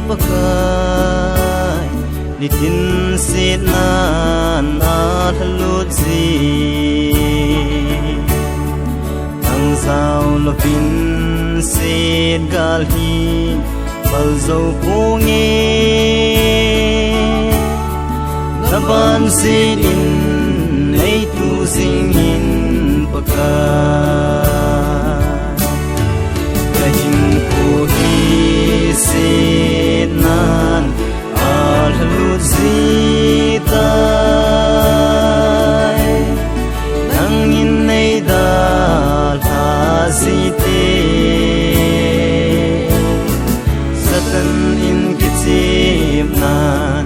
pakai nitin sit nan athalut zi ang sao lovin sit galhi balzo punge naban sit in nei tu sing in pakai kahin pu hi sit nan athalut zi tai nang in nei dal ha si te satan in kichim nan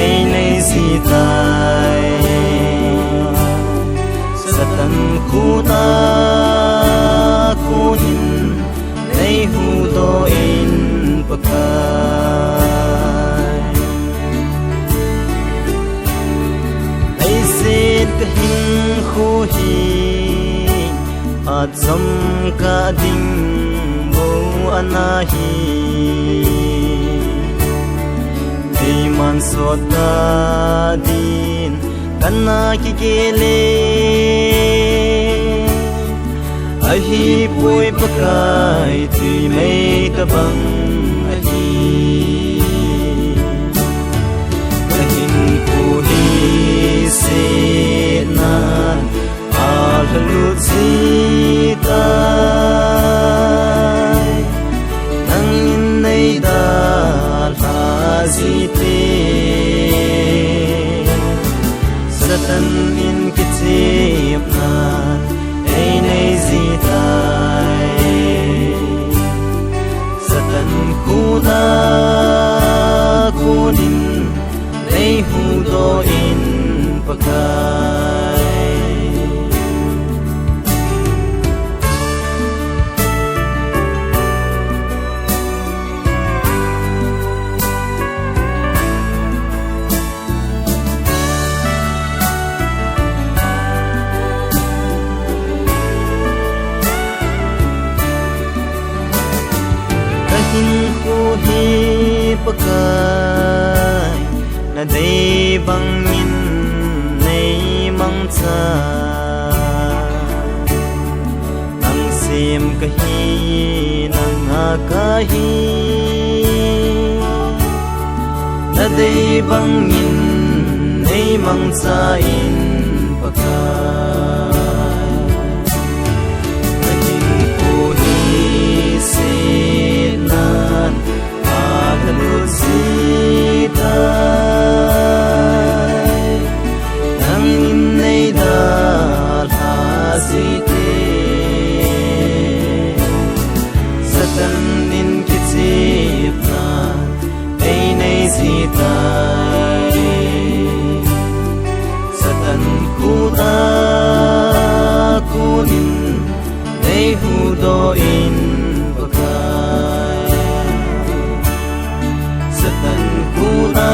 ei nei si tai satan khuta kunin nei hu do in pakai ei sit kahin khu hi atzam ka ding bo anahi ei man sota din kana ki kele ahi pui pakai tui mei tabang ahi kahin pu hi sit nan athalut zi tai nang in nei dal ha zi te satan in kichim nan ei nei zi tai satan khuda kunin nei hu do in pakai kahin khu hi pakai na dei bang in nei mang cha ang sim kahi nang akahi na dei bang in nei mang cha in pakai kahin khu hi sit nan athalut zi tai nang in nei dal ha zi te satan in kichip nan ei nei zi tai satan khuta kunin nei hu do in pakai satan khuta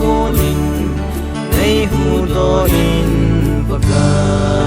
kunin nei hu do in pakai